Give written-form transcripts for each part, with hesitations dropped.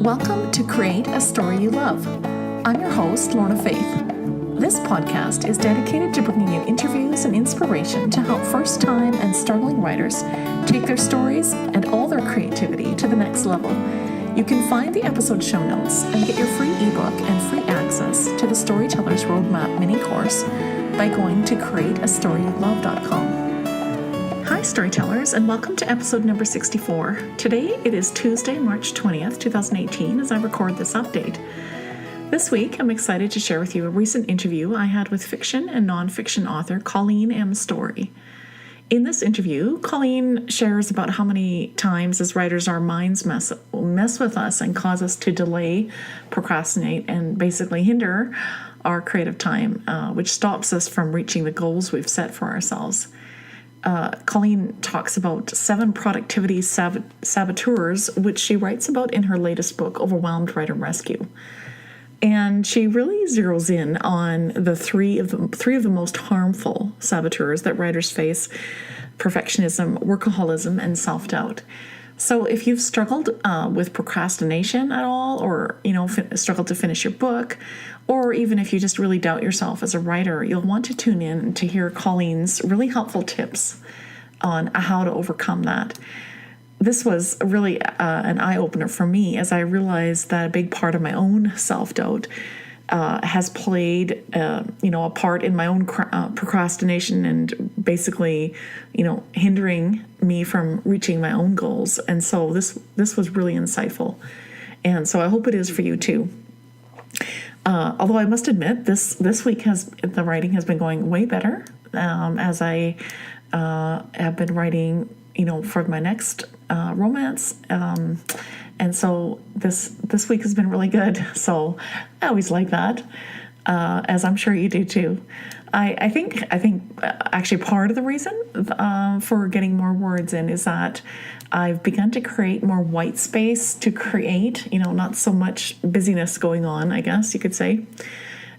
Welcome to Create a Story You Love. I'm your host, Lorna Faith. This podcast is dedicated to bringing you interviews and inspiration to help first-time and struggling writers take their stories and all their creativity to the next level. You can find the episode show notes and get your free ebook and free access to the Storytellers Roadmap mini course by going to createastoryyoulove.com. Hi Storytellers, and welcome to episode number 64. Today it is Tuesday, March 20th, 2018 as I record this update. This week I'm excited to share with you a recent interview I had with fiction and nonfiction author Colleen M. Story. In this interview, Colleen shares about how many times as writers our minds mess with us and cause us to delay, procrastinate, and basically hinder our creative time, which stops us from reaching the goals we've set for ourselves. Colleen talks about 7 productivity saboteurs, which she writes about in her latest book, Overwhelmed Writer Rescue. And she really zeroes in on the three of the most harmful saboteurs that writers face: perfectionism, workaholism, and self-doubt. So if you've struggled with procrastination at all, or struggled to finish your book, or even if you just really doubt yourself as a writer, you'll want to tune in to hear Colleen's really helpful tips on how to overcome that. This was really an eye-opener for me, as I realized that a big part of my own self-doubt has played, a part in my own procrastination and basically, hindering me from reaching my own goals. And so this was really insightful. And so I hope it is for you too. Although I must admit, this week the writing has been going way better, as I have been writing, for my next romance. And so this week has been really good. So I always like that, as I'm sure you do too. I think actually part of the reason for getting more words in is that I've begun to create more white space to create, not so much busyness going on, I guess you could say.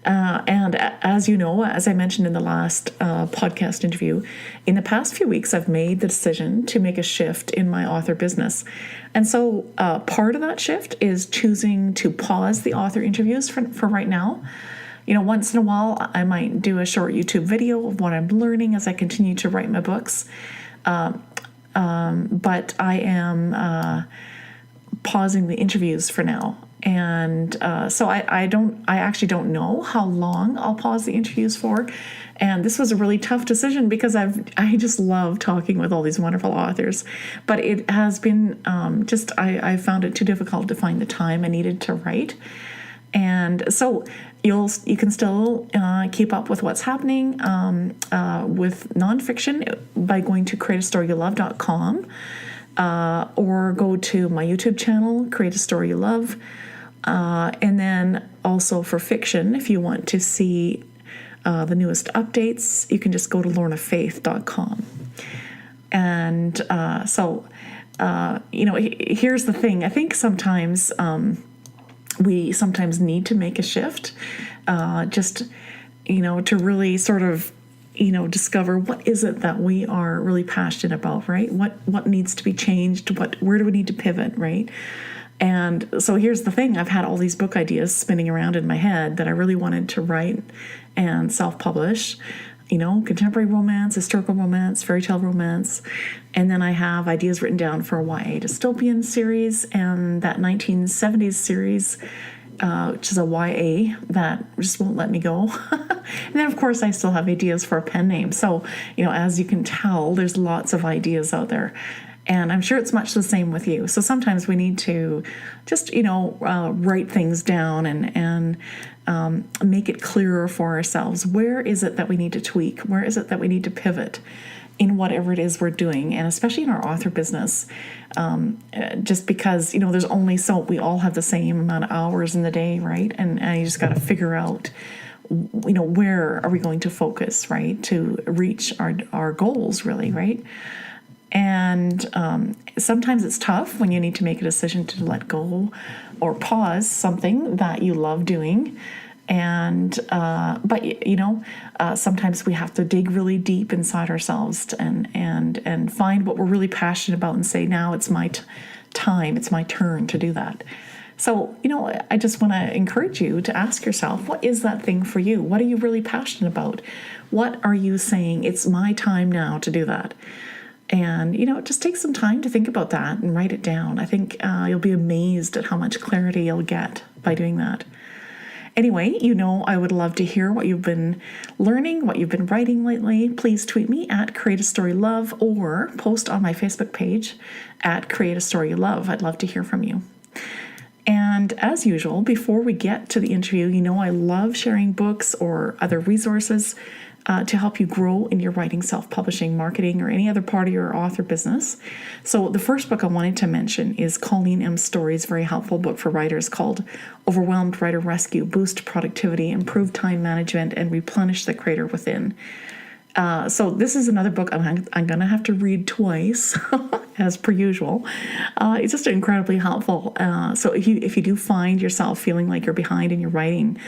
And as you know, as I mentioned in the last podcast interview, in the past few weeks, I've made the decision to make a shift in my author business. And so part of that shift is choosing to pause the author interviews for right now. Once in a while, I might do a short YouTube video of what I'm learning as I continue to write my books. But I am pausing the interviews for now. And so I actually don't know how long I'll pause the interviews for. And this was a really tough decision because I just love talking with all these wonderful authors. But it has been I found it too difficult to find the time I needed to write. And so you can still keep up with what's happening with nonfiction by going to createastoryyoulove.com or go to my YouTube channel, Create a Story You Love. And then also for fiction, if you want to see the newest updates, you can just go to lornafaith.com. And here's the thing. I think sometimes we sometimes need to make a shift, to really sort of, discover what is it that we are really passionate about, right? What needs to be changed? Where do we need to pivot, right? And so here's the thing. I've had all these book ideas spinning around in my head that I really wanted to write and self-publish, contemporary romance, historical romance, fairy tale romance. And then I have ideas written down for a YA dystopian series and that 1970s series, which is a YA that just won't let me go. And then, of course, I still have ideas for a pen name. So, as you can tell, there's lots of ideas out there. And I'm sure it's much the same with you. So sometimes we need to just, write things down and make it clearer for ourselves. Where is it that we need to tweak? Where is it that we need to pivot in whatever it is we're doing? And especially in our author business, just because, there's only we all have the same amount of hours in the day, right? And you just got to figure out, where are we going to focus, right? To reach our goals, really, right? And sometimes it's tough when you need to make a decision to let go or pause something that you love doing And but sometimes we have to dig really deep inside ourselves and find what we're really passionate about and say, now it's my time, it's my turn to do that. So, I just want to encourage you to ask yourself, what is that thing for you? What are you really passionate about? What are you saying, it's my time now to do that? And, just take some time to think about that and write it down. I think you'll be amazed at how much clarity you'll get by doing that. Anyway, I would love to hear what you've been learning, what you've been writing lately. Please tweet me at Create a Story Love or post on my Facebook page at Create a Story Love. I'd love to hear from you. And as usual, before we get to the interview, I love sharing books or other resources to help you grow in your writing, self-publishing, marketing, or any other part of your author business. So the first book I wanted to mention is Colleen M. Story's very helpful book for writers called Overwhelmed Writer Rescue, Boost Productivity, Improve Time Management, and Replenish the Creator Within. So this is another book I'm going to have to read twice, as per usual. It's just incredibly helpful. So if you do find yourself feeling like you're behind in your writing,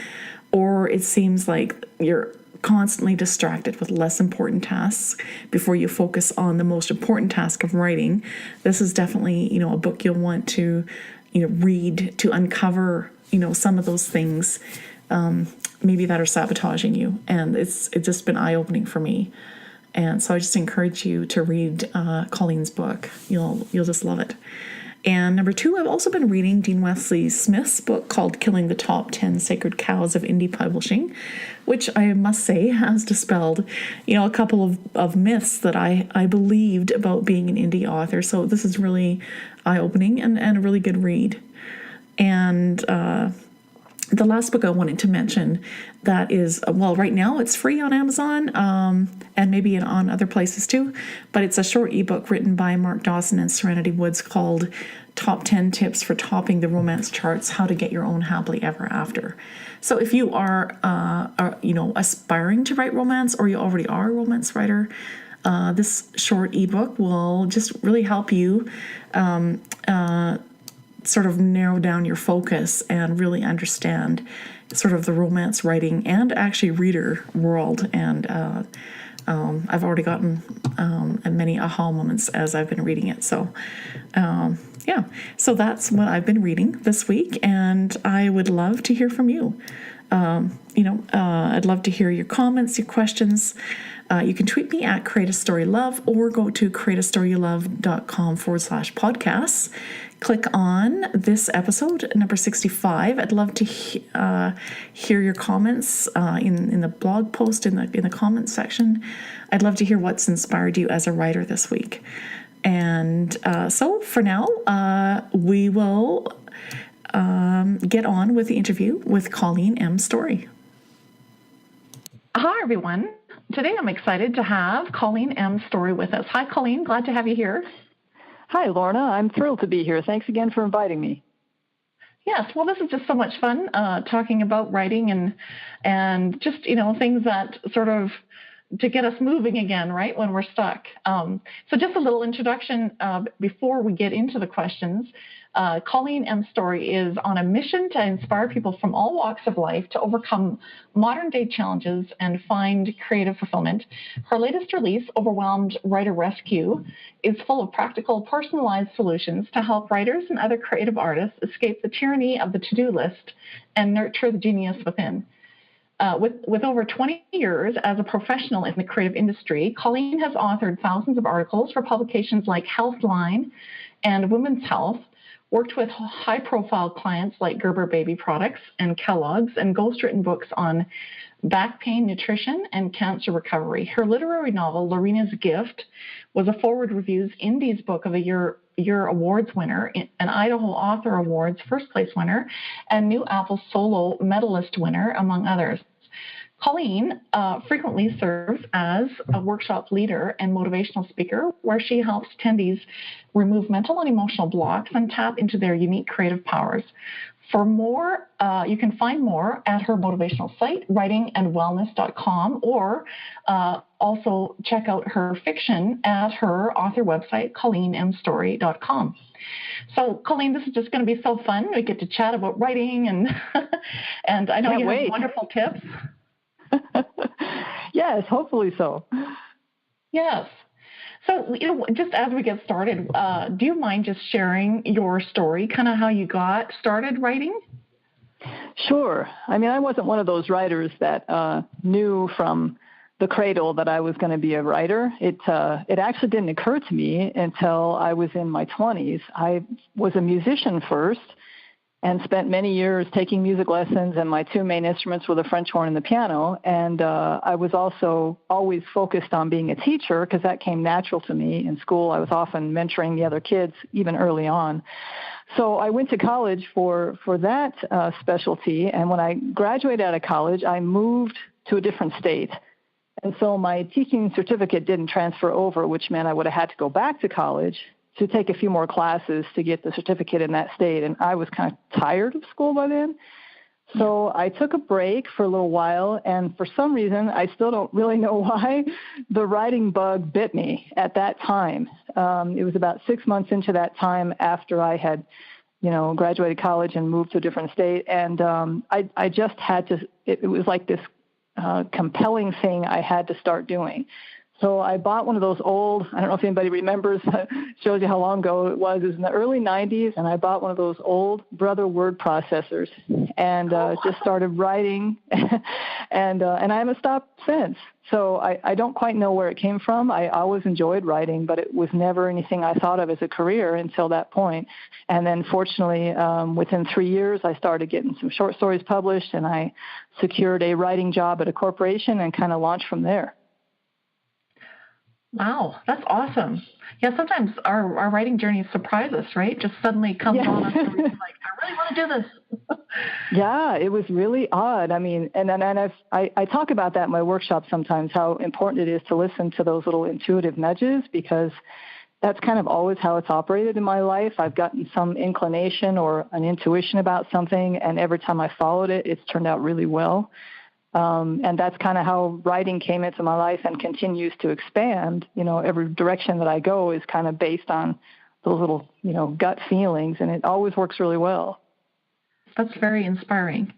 or it seems like you're constantly distracted with less important tasks before you focus on the most important task of writing, this is definitely, a book you'll want to, read to uncover, some of those things maybe that are sabotaging you. And it's just been eye-opening for me. And so I just encourage you to read Colleen's book. You'll just love it. And number 2, I've also been reading Dean Wesley Smith's book called Killing the Top 10 Sacred Cows of Indie Publishing, which I must say has dispelled, a couple of myths that I believed about being an indie author. So this is really eye-opening and a really good read. And the last book I wanted to mention that is, right now it's free on Amazon and maybe on other places too, but it's a short ebook written by Mark Dawson and Serenity Woods called Top 10 Tips for Topping the Romance Charts, How to Get Your Own Happily Ever After. So if you are aspiring to write romance, or you already are a romance writer, this short ebook will just really help you sort of narrow down your focus and really understand sort of the romance writing and actually reader world. And I've already gotten many aha moments as I've been reading it. So so that's what I've been reading this week, and I would love to hear from you. I'd love to hear your comments, your questions. You can tweet me at Create a Story Love or go to createastorylove.com/podcasts. Click on this episode, number 65. I'd love to hear your comments in the blog post, in the comments section. I'd love to hear what's inspired you as a writer this week. And so for now, we will get on with the interview with Colleen M. Story. Hi, everyone. Today I'm excited to have Colleen M. Story with us. Hi, Colleen. Glad to have you here. Hi, Lorna. I'm thrilled to be here. Thanks again for inviting me. Yes, well, this is just so much fun talking about writing and just, things that sort of to get us moving again, right, when we're stuck. So just a little introduction before we get into the questions. Colleen M. Story is on a mission to inspire people from all walks of life to overcome modern-day challenges and find creative fulfillment. Her latest release, Overwhelmed Writer Rescue, is full of practical, personalized solutions to help writers and other creative artists escape the tyranny of the to-do list and nurture the genius within. With over 20 years as a professional in the creative industry, Colleen has authored thousands of articles for publications like Healthline and Women's Health, worked with high-profile clients like Gerber Baby Products and Kellogg's, and ghostwritten books on back pain, nutrition, and cancer recovery. Her literary novel, Lorena's Gift, was a Forward Reviews Indies Book of the Year Awards winner, an Idaho Author Awards first place winner, and New Apple Solo Medalist winner, among others. Colleen frequently serves as a workshop leader and motivational speaker, where she helps attendees remove mental and emotional blocks and tap into their unique creative powers. For more, you can find more at her motivational site, writingandwellness.com, or also check out her fiction at her author website, ColleenMStory.com. So, Colleen, this is just going to be so fun. We get to chat about writing, and and I know you have wonderful tips. Yes, hopefully so. Yes. So, just as we get started, do you mind just sharing your story, kind of how you got started writing? Sure. I mean, I wasn't one of those writers that knew from the cradle that I was going to be a writer. It actually didn't occur to me until I was in my 20s. I was a musician first and spent many years taking music lessons, and my two main instruments were the French horn and the piano. And I was also always focused on being a teacher because that came natural to me. In school, I was often mentoring the other kids, even early on. So I went to college for that specialty, and when I graduated out of college, I moved to a different state. And so my teaching certificate didn't transfer over, which meant I would have had to go back to college to take a few more classes to get the certificate in that state. And I was kind of tired of school by then. So I took a break for a little while, and for some reason, I still don't really know why, the writing bug bit me at that time. It was about 6 months into that time after I had, graduated college and moved to a different state. And I just had to, it was like this compelling thing I had to start doing. So I bought one of those old, I don't know if anybody remembers, shows you how long ago it was in the early 90s, and I bought one of those old Brother word processors and just started writing, and I haven't stopped since. So I don't quite know where it came from. I always enjoyed writing, but it was never anything I thought of as a career until that point. And then fortunately, within 3 years, I started getting some short stories published, and I secured a writing job at a corporation and kind of launched from there. Wow, that's awesome. Yeah, sometimes our writing journeys surprise us, right? Just suddenly comes on us and we're like, I really want to do this. Yeah, it was really odd. I mean, and I talk about that in my workshop sometimes, how important it is to listen to those little intuitive nudges, because that's kind of always how it's operated in my life. I've gotten some inclination or an intuition about something, and every time I followed it, it's turned out really well. And that's kind of how writing came into my life and continues to expand. Every direction that I go is kind of based on those little, gut feelings, and it always works really well. That's very inspiring.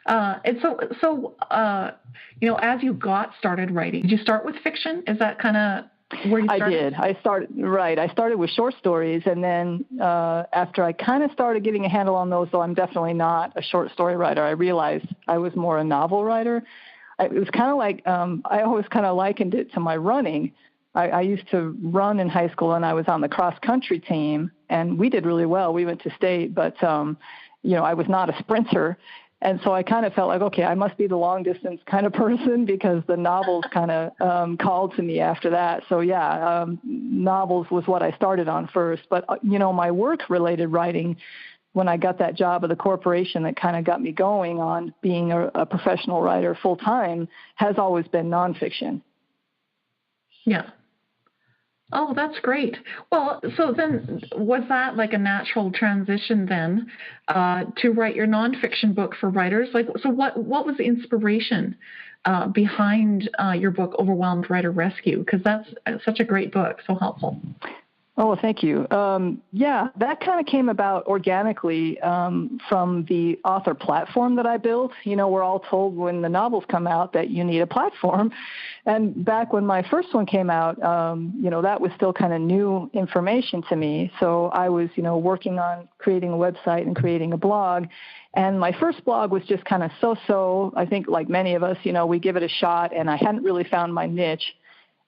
And so, as you got started writing, did you start with fiction? Is that kind of where you started? I did. I started with short stories, and then after I kind of started getting a handle on those, though I'm definitely not a short story writer, I realized I was more a novel writer. It was kind of like, I always kind of likened it to my running. I used to run in high school, and I was on the cross-country team, and we did really well. We went to state, but, I was not a sprinter. And so I kind of felt like, okay, I must be the long-distance kind of person, because the novels kind of called to me after that. So, novels was what I started on first. But, my work-related writing, when I got that job at the corporation that kind of got me going on being a professional writer full-time, has always been nonfiction. Yeah. Oh, that's great. Well, so then was that like a natural transition then to write your nonfiction book for writers? So what was the inspiration behind your book, Overwhelmed Writer Rescue? Because that's such a great book, so helpful. Oh, thank you. That kind of came about organically from the author platform that I built. We're all told when the novels come out that you need a platform. And back when my first one came out, that was still kind of new information to me. So I was, working on creating a website and creating a blog. And my first blog was just kind of so-so. I think like many of us, we give it a shot, and I hadn't really found my niche.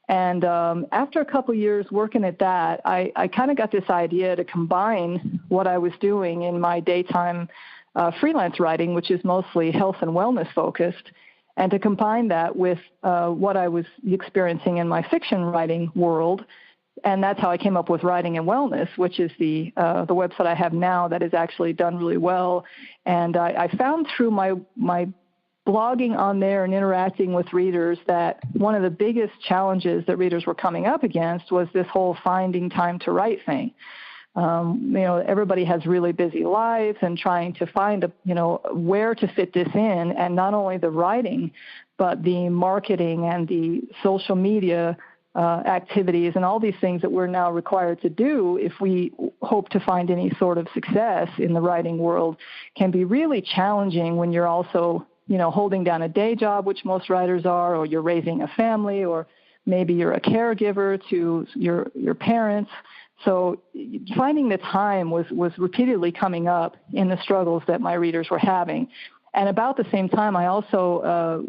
And after a couple of years working at that, I kind of got this idea to combine what I was doing in my daytime freelance writing, which is mostly health and wellness focused, and to combine that with what I was experiencing in my fiction writing world. And that's how I came up with Writing and Wellness, which is the website I have now that has actually done really well. And I found through my blogging on there and interacting with readers that one of the biggest challenges that readers were coming up against was this whole finding time to write thing. Everybody has really busy lives, and trying to find where to fit this in, and not only the writing, but the marketing and the social media activities and all these things that we're now required to do if we hope to find any sort of success in the writing world can be really challenging when you're also, holding down a day job, which most writers are, or you're raising a family, or maybe you're a caregiver to your parents. So finding the time was repeatedly coming up in the struggles that my readers were having. And about the same time, I also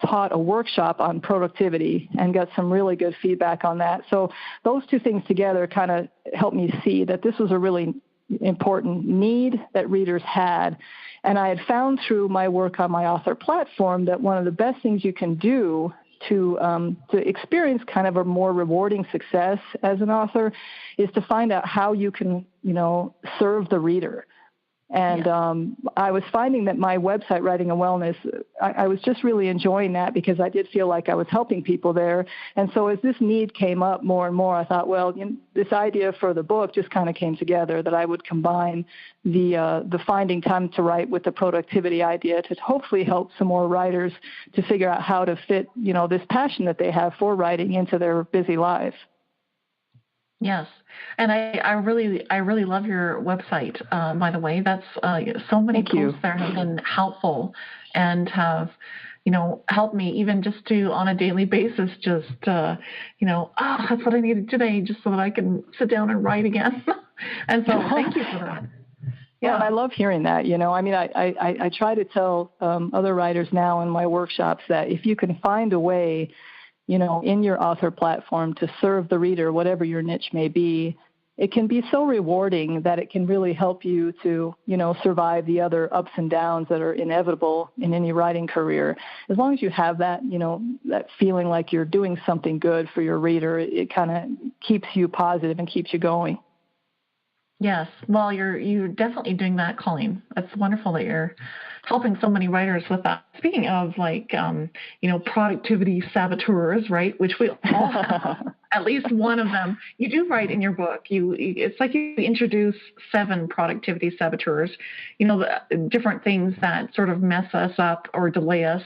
taught a workshop on productivity and got some really good feedback on that. So those two things together kind of helped me see that this was a really important need that readers had. And I had found through my work on my author platform that one of the best things you can do to experience kind of a more rewarding success as an author is to find out how you can, serve the reader. And I was finding that my website, Writing and Wellness, I was just really enjoying that because I did feel like I was helping people there. And so as this need came up more and more, I thought, well, this idea for the book just kind of came together, that I would combine the finding time to write with the productivity idea to hopefully help some more writers to figure out how to fit, this passion that they have for writing into their busy lives. Yes, and I really love your website. By the way, that's so many posts there have been helpful and have, helped me even just to on a daily basis. Just that's what I needed today, just so that I can sit down and write again. And so, thank you for that. Yeah, and I love hearing that. I try to tell other writers now in my workshops that if you can find a way, in your author platform to serve the reader, whatever your niche may be, it can be so rewarding that it can really help you to, survive the other ups and downs that are inevitable in any writing career. As long as you have that, that feeling like you're doing something good for your reader, it kind of keeps you positive and keeps you going. Yes. Well, you're definitely doing that, Colleen. It's wonderful that you're helping so many writers with that. Speaking of productivity saboteurs, right? Which we all have, at least one of them. You do write in your book. It's like you introduce 7 productivity saboteurs. The different things that sort of mess us up or delay us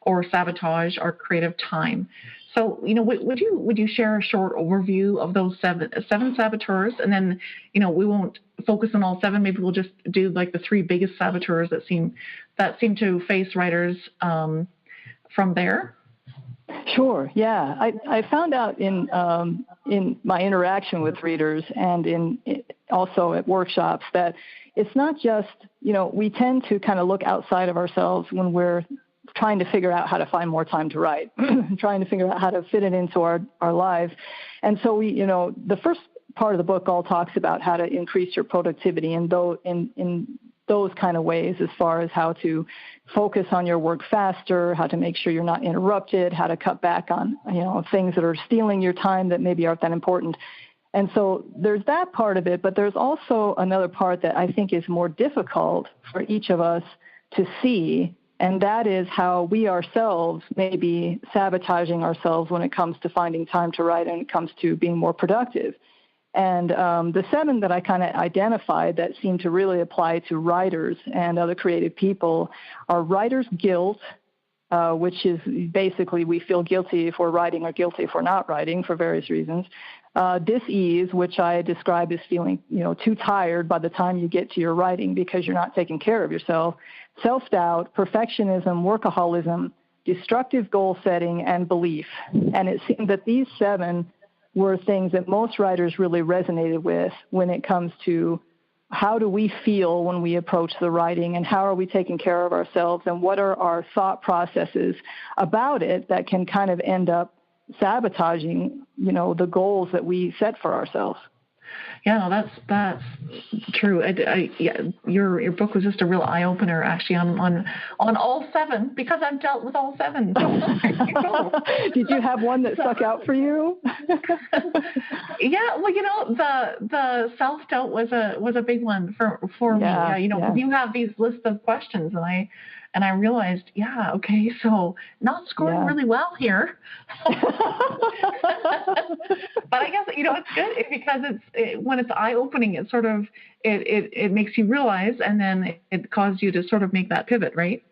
or sabotage our creative time. So, would you share a short overview of those seven saboteurs? And then, we won't focus on all 7. Maybe we'll just do like the 3 biggest saboteurs that seem to face writers from there. Sure. Yeah, I found out in my interaction with readers and also at workshops that it's not just, we tend to kind of look outside of ourselves when we're trying to figure out how to find more time to write, trying to figure out how to fit it into our lives. And so the first part of the book all talks about how to increase your productivity in those kind of ways, as far as how to focus on your work faster, how to make sure you're not interrupted, how to cut back on, things that are stealing your time that maybe aren't that important. And so there's that part of it, but there's also another part that I think is more difficult for each of us to see. And that is how we ourselves may be sabotaging ourselves when it comes to finding time to write and it comes to being more productive. And the 7 that I kind of identified that seem to really apply to writers and other creative people are writer's guilt, which is basically we feel guilty if we're writing or guilty if we're not writing for various reasons. Dis-ease, which I describe as feeling, too tired by the time you get to your writing because you're not taking care of yourself. Self-doubt, perfectionism, workaholism, destructive goal setting, and belief. And it seemed that these 7 were things that most writers really resonated with when it comes to how do we feel when we approach the writing and how are we taking care of ourselves and what are our thought processes about it that can kind of end up sabotaging, the goals that we set for ourselves. Yeah, that's true. Your book was just a real eye opener, actually, on all 7 because I've dealt with all 7. Did you have one that stuck out for you? Yeah, well, the self-doubt was a big one for me. You have these lists of questions, And I realized, yeah, okay, so not scoring really well here. But I guess, it's good because when it's eye-opening, it sort of, it makes you realize, and then it causes you to sort of make that pivot, right?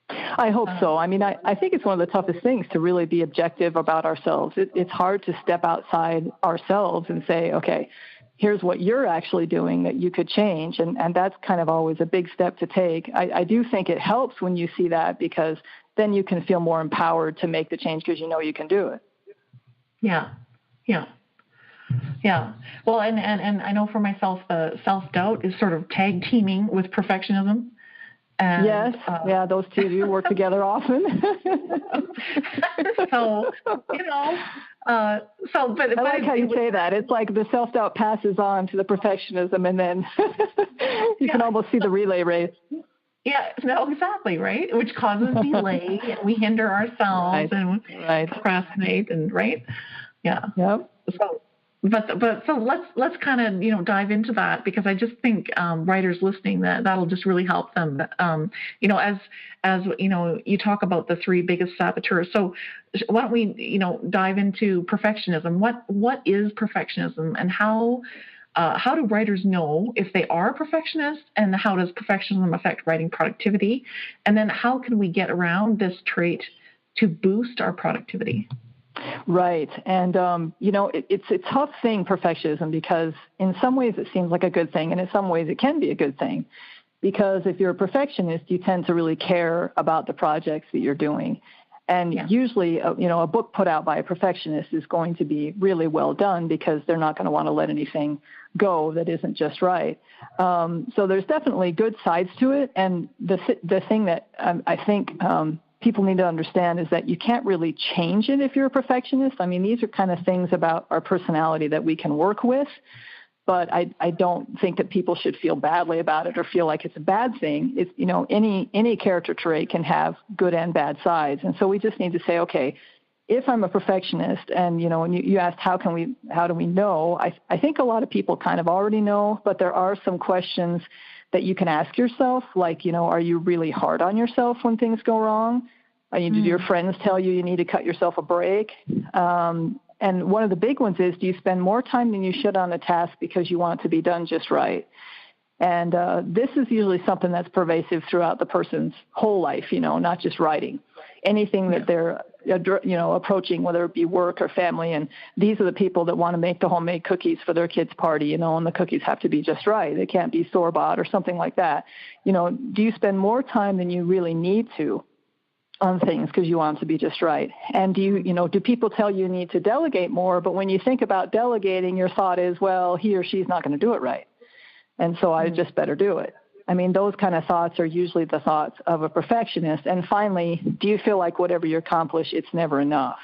I hope so. I mean, I think it's one of the toughest things to really be objective about ourselves. It's hard to step outside ourselves and say, okay, here's what you're actually doing that you could change. And that's kind of always a big step to take. I do think it helps when you see that, because then you can feel more empowered to make the change because you know you can do it. Yeah. Well, and I know for myself, self-doubt is sort of tag teaming with perfectionism. And, yes. Those two of you work together often. So, but I like how you say that. It's like the self-doubt passes on to the perfectionism, and then you can almost see the relay race. Yeah, no, exactly, right? Which causes delay, and we hinder ourselves, and we procrastinate, and right? Yeah. Yep. So let's kind of dive into that, because I just think writers listening that'll just really help them. As you talk about the three biggest saboteurs. So why don't we dive into perfectionism? What is perfectionism, and how do writers know if they are perfectionists, and how does perfectionism affect writing productivity? And then how can we get around this trait to boost our productivity? Right. And, it's a tough thing, perfectionism, because in some ways it seems like a good thing, and in some ways it can be a good thing. Because if you're a perfectionist, you tend to really care about the projects that you're doing. And usually, a book put out by a perfectionist is going to be really well done, because they're not going to want to let anything go that isn't just right. So there's definitely good sides to it. And the thing that I think people need to understand is that you can't really change it if you're a perfectionist. I mean, these are kind of things about our personality that we can work with, but I don't think that people should feel badly about it or feel like it's a bad thing. It's, any character trait can have good and bad sides. And so we just need to say, okay, if I'm a perfectionist, and, when you asked how do we know, I think a lot of people kind of already know, but there are some questions that you can ask yourself, like, are you really hard on yourself when things go wrong? Do your friends tell you need to cut yourself a break? And one of the big ones is, do you spend more time than you should on a task because you want it to be done just right? And this is usually something that's pervasive throughout the person's whole life, not just writing. Anything that they're, approaching, whether it be work or family. And these are the people that want to make the homemade cookies for their kids' party, and the cookies have to be just right. They can't be store-bought or something like that. Do you spend more time than you really need to on things because you want it to be just right? And do people tell you need to delegate more, but when you think about delegating, your thought is, well, he or she's not going to do it right, and so I just better do it. I mean, those kind of thoughts are usually the thoughts of a perfectionist. And finally, do you feel like whatever you accomplish, it's never enough?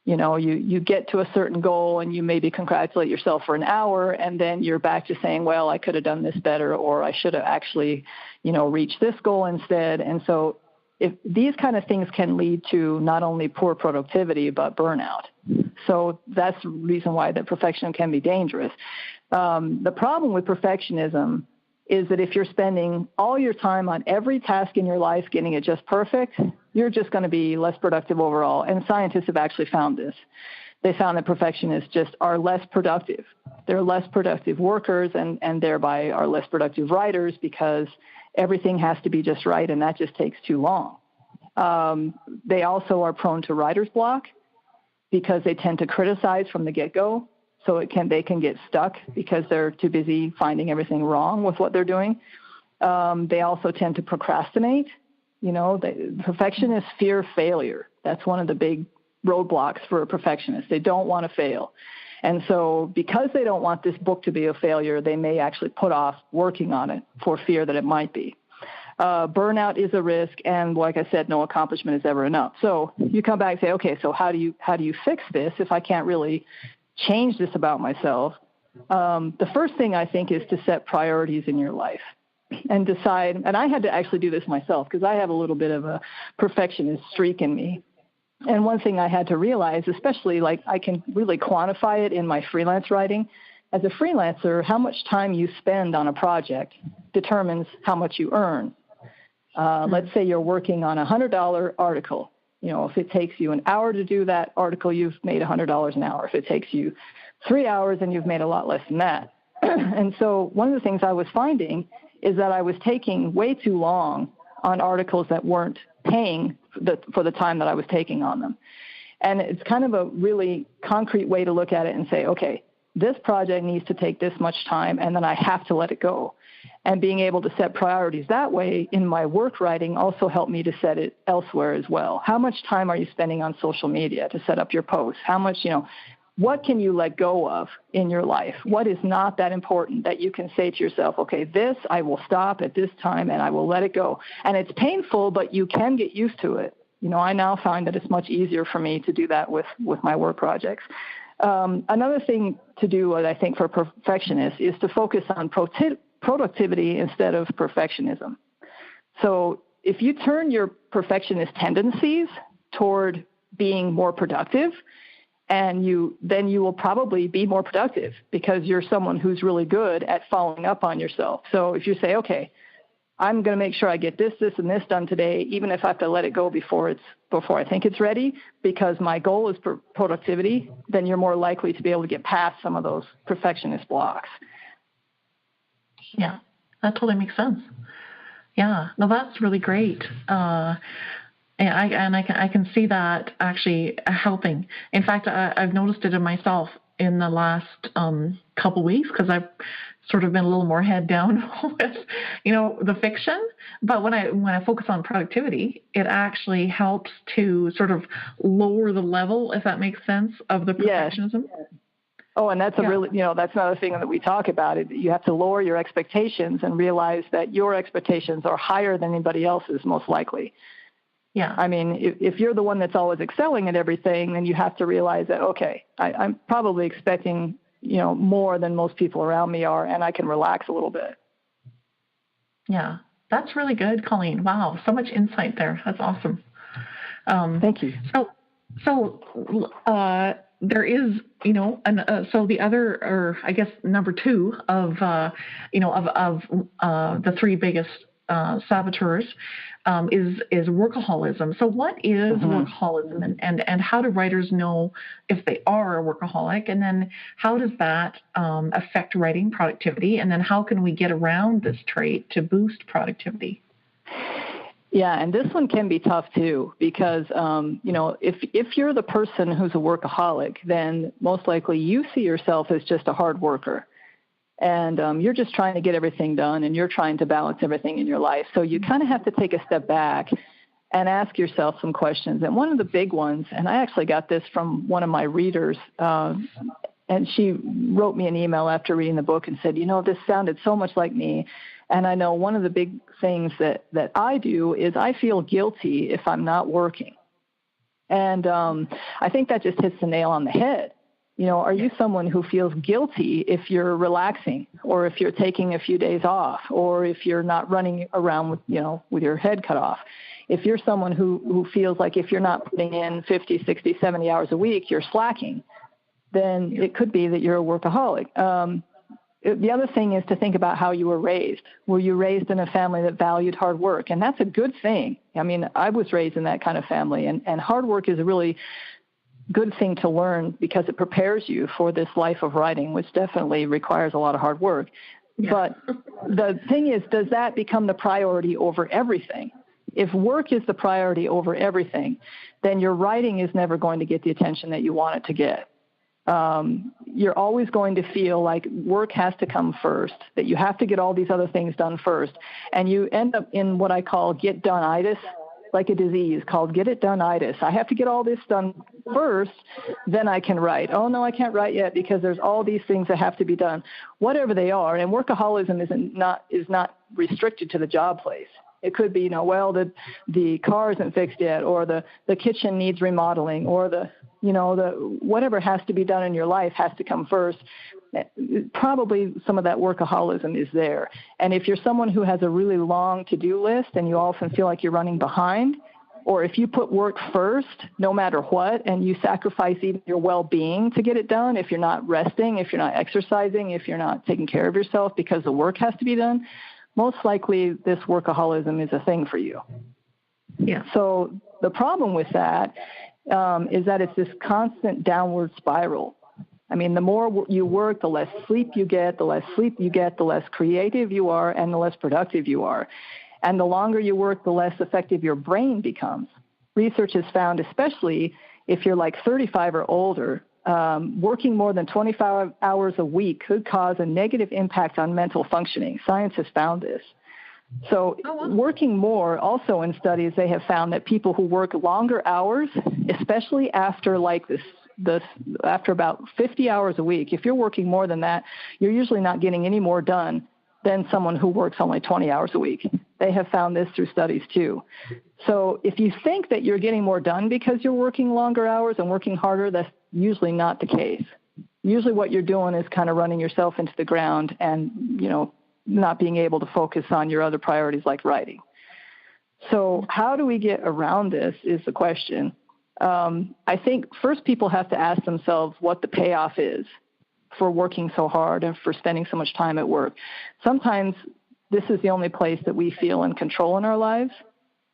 You get to a certain goal and you maybe congratulate yourself for an hour, and then you're back to saying, well, I could have done this better, or I should have actually, reached this goal instead. And so if these kind of things can lead to not only poor productivity, but burnout. So that's the reason why that perfection can be dangerous. The problem with perfectionism is that if you're spending all your time on every task in your life getting it just perfect, you're just going to be less productive overall. And scientists have actually found this. They found that perfectionists just are less productive. They're less productive workers, and thereby are less productive writers, because everything has to be just right, and that just takes too long. They also are prone to writer's block because they tend to criticize from the get-go. So they can get stuck because they're too busy finding everything wrong with what they're doing. They also tend to procrastinate. Perfectionists fear failure. That's one of the big roadblocks for a perfectionist. They don't want to fail. And so because they don't want this book to be a failure, they may actually put off working on it for fear that it might be. Burnout is a risk, and like I said, no accomplishment is ever enough. So you come back and say, okay, so how do you fix this if I can't really change this about myself? The first thing I think is to set priorities in your life and decide, and I had to actually do this myself because I have a little bit of a perfectionist streak in me. And one thing I had to realize, especially like I can really quantify it in my freelance writing. As a freelancer, how much time you spend on a project determines how much you earn. Let's say you're working on a $100 article. If it takes you an hour to do that article, you've made $100 an hour. If it takes you 3 hours, then you've made a lot less than that. And so one of the things I was finding is that I was taking way too long on articles that weren't paying for the time that I was taking on them. And it's kind of a really concrete way to look at it and say, okay, this project needs to take this much time, and then I have to let it go. And being able to set priorities that way in my work writing also helped me to set it elsewhere as well. How much time are you spending on social media to set up your posts? How much, what can you let go of in your life? What is not that important that you can say to yourself, okay, this I will stop at this time and I will let it go. And it's painful, but you can get used to it. I now find that it's much easier for me to do that with my work projects. Another thing to do, I think, for perfectionists is to focus on productivity instead of perfectionism. So if you turn your perfectionist tendencies toward being more productive, then you will probably be more productive because you're someone who's really good at following up on yourself. So if you say, okay, I'm going to make sure I get this, and this done today, even if I have to let it go before I think it's ready, because my goal is productivity, then you're more likely to be able to get past some of those perfectionist blocks. Yeah, that totally makes sense. Yeah, no, that's really great. And I can see that actually helping. In fact, I've noticed it in myself in the last couple weeks because I've sort of been a little more head down with, the fiction. But when I focus on productivity, it actually helps to sort of lower the level, if that makes sense, of the perfectionism. Yes. Oh, and that's that's another thing that we talk about. You have to lower your expectations and realize that your expectations are higher than anybody else's, most likely. Yeah. I mean, if you're the one that's always excelling at everything, then you have to realize that, okay, I'm probably expecting, more than most people around me are, and I can relax a little bit. Yeah, that's really good, Colleen. Wow, so much insight there. That's awesome. Thank you. So there is, so the other, or I guess number two of the three biggest saboteurs is workaholism. So what is workaholism, and how do writers know if they are a workaholic? And then how does that affect writing productivity? And then how can we get around this trait to boost productivity? Yeah, and this one can be tough too, because, if you're the person who's a workaholic, then most likely you see yourself as just a hard worker. And you're just trying to get everything done, and you're trying to balance everything in your life. So you kind of have to take a step back and ask yourself some questions. And one of the big ones, and I actually got this from one of my readers, and she wrote me an email after reading the book and said, this sounded so much like me. And I know one of the big things that I do is I feel guilty if I'm not working. And I think that just hits the nail on the head. Are you someone who feels guilty if you're relaxing, or if you're taking a few days off, or if you're not running around with your head cut off? If you're someone who feels like if you're not putting in 50, 60, 70 hours a week, you're slacking, then it could be that you're a workaholic. The other thing is to think about how you were raised. Were you raised in a family that valued hard work? And that's a good thing. I mean, I was raised in that kind of family, and hard work is a really good thing to learn because it prepares you for this life of writing, which definitely requires a lot of hard work. Yeah. But the thing is, does that become the priority over everything? If work is the priority over everything, then your writing is never going to get the attention that you want it to get. You're always going to feel like work has to come first, that you have to get all these other things done first. And you end up in what I call get-done-itis, like a disease called get-it-done-itis. I have to get all this done first, then I can write. Oh, no, I can't write yet because there's all these things that have to be done, whatever they are. And workaholism is not restricted to the job place. It could be, the car isn't fixed yet, or the kitchen needs remodeling, or the whatever has to be done in your life has to come first. Probably some of that workaholism is there. And if you're someone who has a really long to-do list and you often feel like you're running behind, or if you put work first, no matter what, and you sacrifice even your well-being to get it done, if you're not resting, if you're not exercising, if you're not taking care of yourself because the work has to be done, most likely this workaholism is a thing for you. Yeah. So the problem with that is that it's this constant downward spiral. I mean, the more you work, the less sleep you get, the less creative you are, and the less productive you are. And the longer you work, the less effective your brain becomes. Research has found, especially if you're like 35 or older, working more than 25 hours a week could cause a negative impact on mental functioning. Science has found this. So working more, also in studies, they have found that people who work longer hours, especially after after about 50 hours a week, if you're working more than that, you're usually not getting any more done than someone who works only 20 hours a week. They have found this through studies too. So if you think that you're getting more done because you're working longer hours and working harder, that's usually not the case. Usually what you're doing is kind of running yourself into the ground and, not being able to focus on your other priorities like writing. So how do we get around this is the question. I think first people have to ask themselves what the payoff is for working so hard and for spending so much time at work. Sometimes this is the only place that we feel in control in our lives,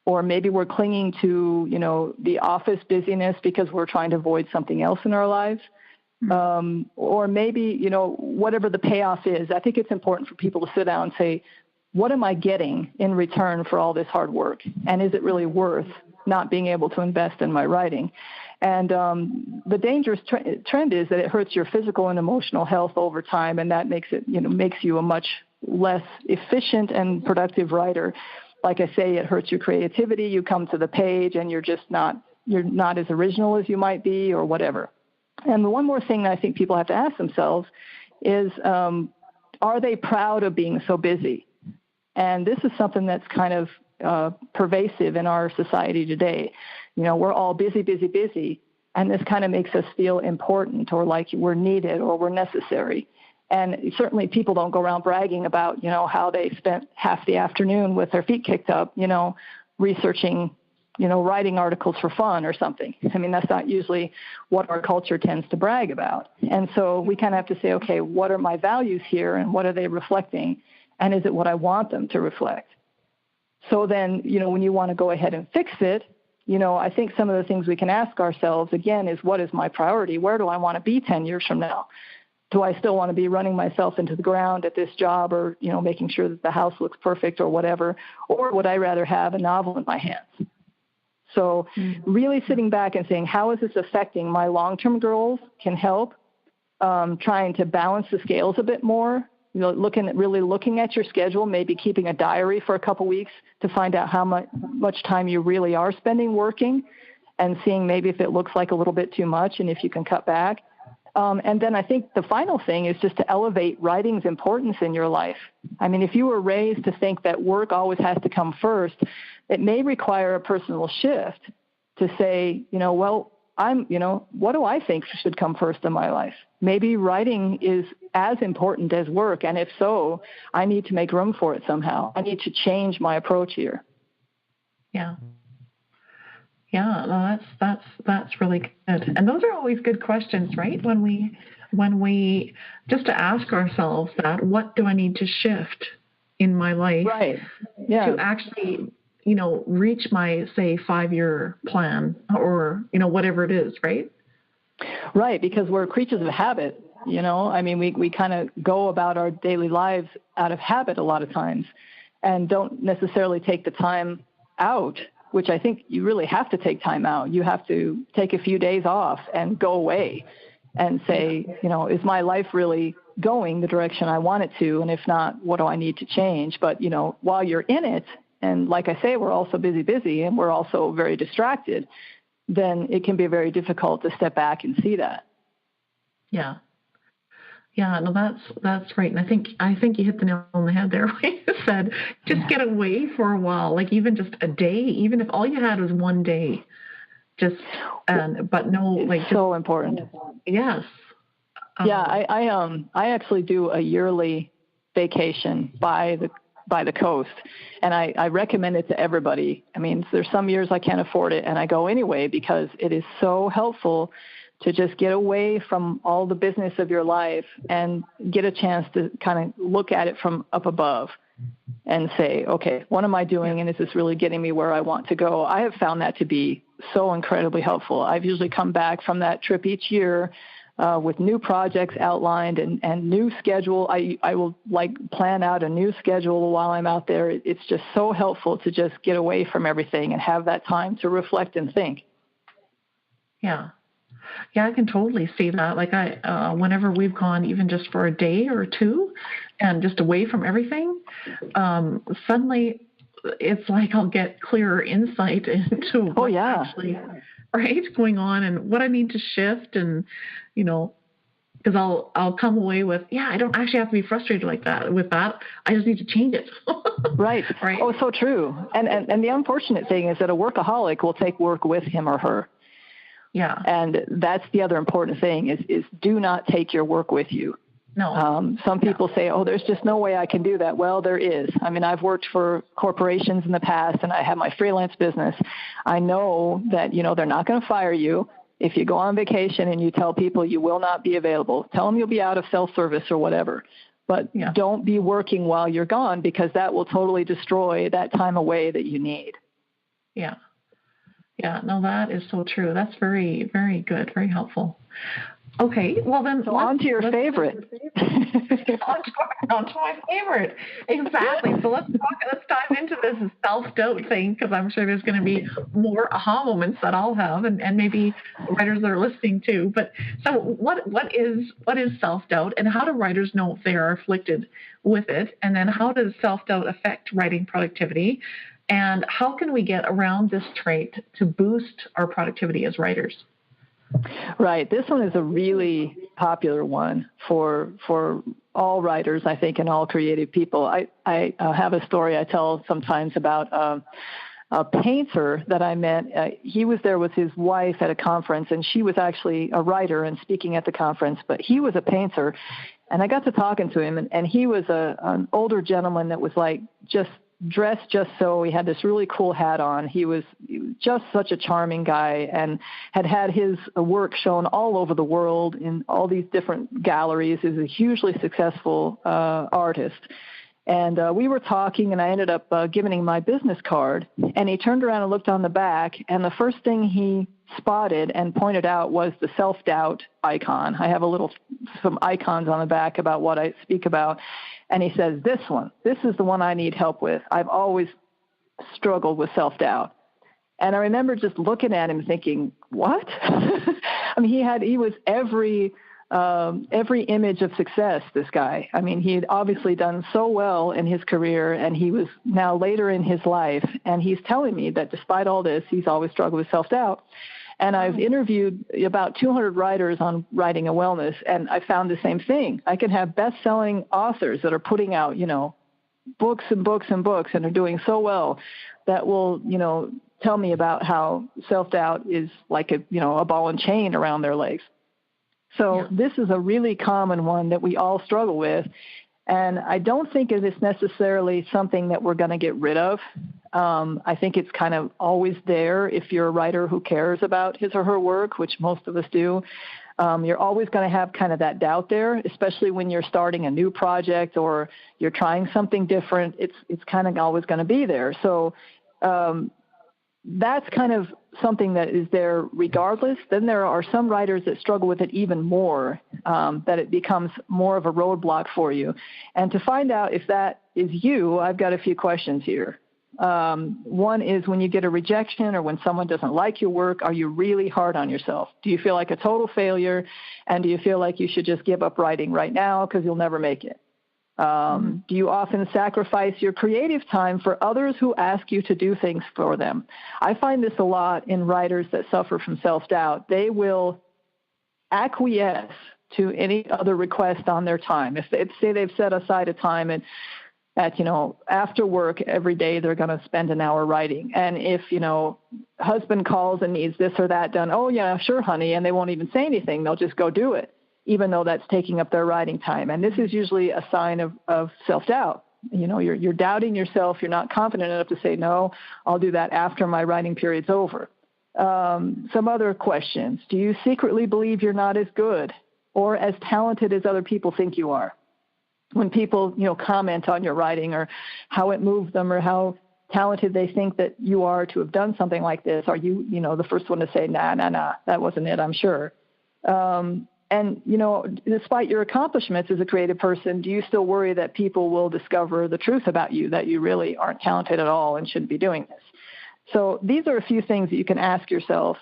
or maybe we're clinging to, the office busyness because we're trying to avoid something else in our lives. Or maybe, whatever the payoff is, I think it's important for people to sit down and say, what am I getting in return for all this hard work? And is it really worth not being able to invest in my writing? And the dangerous trend is that it hurts your physical and emotional health over time, and that makes you a much less efficient and productive writer. Like I say, it hurts your creativity. You come to the page and you're not as original as you might be, or whatever. And the one more thing that I think people have to ask themselves is, are they proud of being so busy? And this is something that's kind of pervasive in our society today. We're all busy, busy, busy, and this kind of makes us feel important or like we're needed or we're necessary. And certainly people don't go around bragging about, how they spent half the afternoon with their feet kicked up, researching, writing articles for fun or something. I mean, that's not usually what our culture tends to brag about. And so we kind of have to say, okay, what are my values here and what are they reflecting? And is it what I want them to reflect? So then, when you want to go ahead and fix it, I think some of the things we can ask ourselves, again, is what is my priority? Where do I want to be 10 years from now? Do I still want to be running myself into the ground at this job or, making sure that the house looks perfect or whatever? Or would I rather have a novel in my hands? So really sitting back and saying, how is this affecting my long-term goals can help. Trying to balance the scales a bit more, looking at your schedule, maybe keeping a diary for a couple weeks to find out how much time you really are spending working and seeing maybe if it looks like a little bit too much and if you can cut back. And then I think the final thing is just to elevate writing's importance in your life. I mean, if you were raised to think that work always has to come first, it may require a personal shift to say, what do I think should come first in my life? Maybe writing is as important as work. And if so, I need to make room for it somehow. I need to change my approach here. Yeah. Yeah, no, that's really good. And those are always good questions, right? When we just to ask ourselves that, what do I need to shift in my life to actually, reach my, say, 5-year plan or, whatever it is, right? Right, because we're creatures of habit, I mean, we kind of go about our daily lives out of habit a lot of times and don't necessarily take the time out, which I think you really have to take time out. You have to take a few days off and go away and say, is my life really going the direction I want it to? And if not, what do I need to change? But, while you're in it, and like I say, we're also busy, and we're also very distracted, then it can be very difficult to step back and see that. Yeah. Yeah, no, that's right. And I think you hit the nail on the head there when you said just get away for a while, like even just a day, even if all you had was one day, so important. Yes. I actually do a yearly vacation by the coast, and I recommend it to everybody. I mean, there's some years I can't afford it, and I go anyway because it is so helpful to just get away from all the business of your life and get a chance to kind of look at it from up above. and say, okay, what am I doing? And is this really getting me where I want to go? I have found that to be so incredibly helpful. I've usually come back from that trip each year with new projects outlined and new schedule. I will plan out a new schedule while I'm out there. It's just so helpful to just get away from everything and have that time to reflect and think. Yeah. Yeah, I can totally see that. Like whenever we've gone even just for a day or two and just away from everything, suddenly it's like I'll get clearer insight into what's actually going on and what I need to shift. And, because I'll come away with, I don't actually have to be frustrated like that with that. I just need to change it. Right. Right. Oh, so true. And the unfortunate thing is that a workaholic will take work with him or her. Yeah. And that's the other important thing is do not take your work with you. No. Some people say, oh, there's just no way I can do that. Well, there is. I mean, I've worked for corporations in the past and I have my freelance business. I know that, they're not going to fire you. If you go on vacation and you tell people you will not be available, tell them you'll be out of self-service or whatever. But don't be working while you're gone because that will totally destroy that time away that you need. Yeah. Yeah, no, that is so true. That's very, very good, very helpful. Okay, well then, so on to your favorite. on to my favorite, exactly. So let's dive into this self-doubt thing because I'm sure there's going to be more aha moments that I'll have, and maybe writers that are listening too. But so, what is self-doubt, and how do writers know if they are afflicted with it? And then, how does self-doubt affect writing productivity? And how can we get around this trait to boost our productivity as writers? Right. This one is a really popular one for all writers, I think, and all creative people. I have a story I tell sometimes about a painter that I met. He was there with his wife at a conference, and she was actually a writer and speaking at the conference, but he was a painter. And I got to talking to him, and he was an older gentleman that was dressed just so. He had this really cool hat on. He was just such a charming guy and had his work shown all over the world in all these different galleries. He's a hugely successful artist. And we were talking, and I ended up giving him my business card. And he turned around and looked on the back, and the first thing he spotted and pointed out was the self-doubt icon. I have some icons on the back about what I speak about. And he says, this is the one I need help with. I've always struggled with self-doubt. And I remember just looking at him thinking, what? I mean, he was every image of success, this guy. I mean, he had obviously done so well in his career, and he was now later in his life. And he's telling me that despite all this, he's always struggled with self-doubt. And I've interviewed about 200 writers on writing and wellness, and I found the same thing. I can have best-selling authors that are putting out, books and books and books and are doing so well that will, tell me about how self-doubt is like a ball and chain around their legs. So this is a really common one that we all struggle with. And I don't think it is necessarily something that we're going to get rid of. I think it's kind of always there if you're a writer who cares about his or her work, which most of us do. You're always going to have kind of that doubt there, especially when you're starting a new project or you're trying something different. It's kind of always going to be there. So that's kind of something that is there regardless. Then there are some writers that struggle with it even more, that it becomes more of a roadblock for you. And to find out if that is you, I've got a few questions here. One is when you get a rejection or when someone doesn't like your work, are you really hard on yourself? Do you feel like a total failure? And do you feel like you should just give up writing right now because you'll never make it? Do you often sacrifice your creative time for others who ask you to do things for them? I find this a lot in writers that suffer from self-doubt. They will acquiesce to any other request on their time. If say they've set aside a time at after work every day, they're going to spend an hour writing. And if, husband calls and needs this or that done, oh, yeah, sure, honey, and they won't even say anything. They'll just go do it, even though that's taking up their writing time. And this is usually a sign of self-doubt. You're doubting yourself. You're not confident enough to say, no, I'll do that after my writing period's over. Some other questions. Do you secretly believe you're not as good or as talented as other people think you are? when people, comment on your writing or how it moved them or how talented they think that you are to have done something like this, are you, the first one to say, nah, that wasn't it, I'm sure. And, despite your accomplishments as a creative person, do you still worry that people will discover the truth about you, that you really aren't talented at all and shouldn't be doing this? So these are a few things that you can ask yourself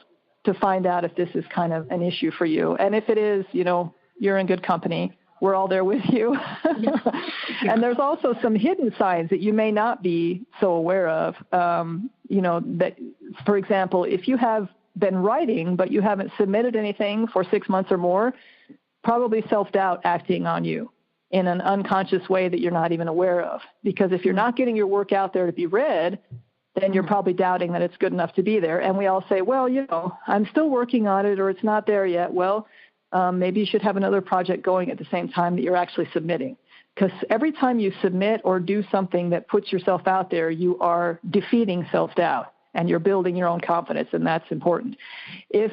to find out if this is kind of an issue for you. And if it is, you're in good company. We're all there with you. Yeah. And there's also some hidden signs that you may not be so aware of. That, for example, if you have been writing, but you haven't submitted anything for 6 months or more, probably self-doubt acting on you in an unconscious way that you're not even aware of. Because if you're not getting your work out there to be read, then you're probably doubting that it's good enough to be there. And we all say, well, I'm still working on it, or it's not there yet. Well, maybe you should have another project going at the same time that you're actually submitting. Because every time you submit or do something that puts yourself out there, you are defeating self-doubt and you're building your own confidence, and that's important. If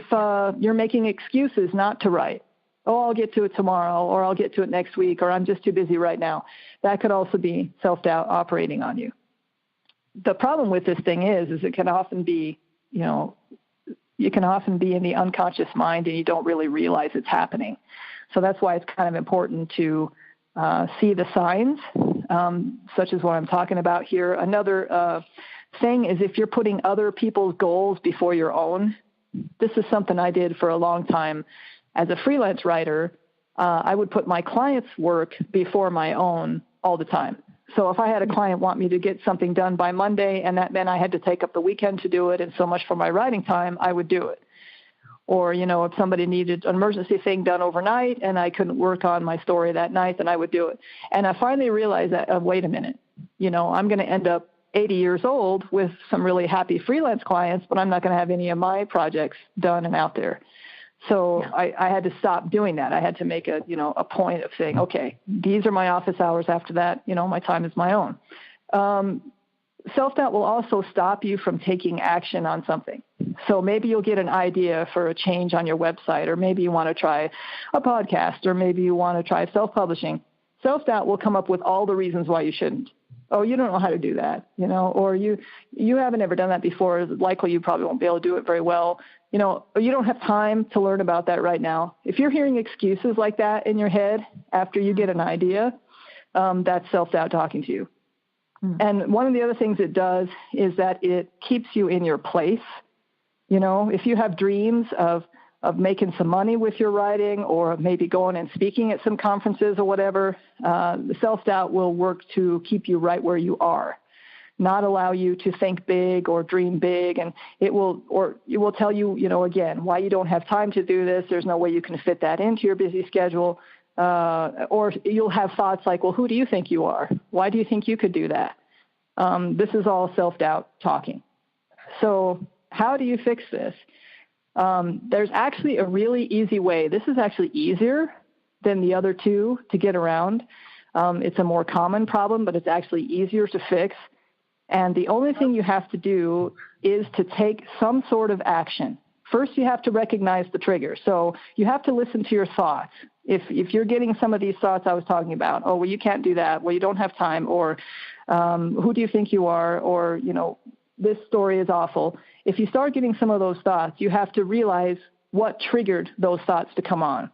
you're making excuses not to write, I'll get to it tomorrow, or I'll get to it next week, or I'm just too busy right now, that could also be self-doubt operating on you. The problem with this thing is it can often be, you can often be in the unconscious mind and you don't really realize it's happening. So that's why it's kind of important to see the signs, such as what I'm talking about here. Another thing is if you're putting other people's goals before your own. This is something I did for a long time. As a freelance writer, I would put my clients' work before my own all the time. So if I had a client want me to get something done by Monday, and that meant I had to take up the weekend to do it, and so much for my writing time, I would do it. Or, if somebody needed an emergency thing done overnight and I couldn't work on my story that night, then I would do it. And I finally realized that, wait a minute, I'm going to end up 80 years old with some really happy freelance clients, but I'm not going to have any of my projects done and out there. So yeah. I had to stop doing that. I had to make a point of saying, okay, these are my office hours. After that, my time is my own. Self-doubt will also stop you from taking action on something. So maybe you'll get an idea for a change on your website, or maybe you want to try a podcast, or maybe you want to try self-publishing. Self-doubt will come up with all the reasons why you shouldn't. Oh, you don't know how to do that, or you haven't ever done that before. Likely you probably won't be able to do it very well. You don't have time to learn about that right now. If you're hearing excuses like that in your head after you get an idea, that's self-doubt talking to you. And one of the other things it does is that it keeps you in your place. If you have dreams of making some money with your writing, or maybe going and speaking at some conferences or whatever, the self-doubt will work to keep you right where you are, not allow you to think big or dream big. And it will tell you, again, why you don't have time to do this. There's no way you can fit that into your busy schedule. Or you'll have thoughts like, well, who do you think you are? Why do you think you could do that? This is all self-doubt talking. So how do you fix this? There's actually a really easy way. This is actually easier than the other two to get around. It's a more common problem, but it's actually easier to fix. And the only thing you have to do is to take some sort of action. First, you have to recognize the trigger. So you have to listen to your thoughts. If you're getting some of these thoughts I was talking about, oh, well, you can't do that, well, you don't have time, or who do you think you are, or, this story is awful. If you start getting some of those thoughts, you have to realize what triggered those thoughts to come on.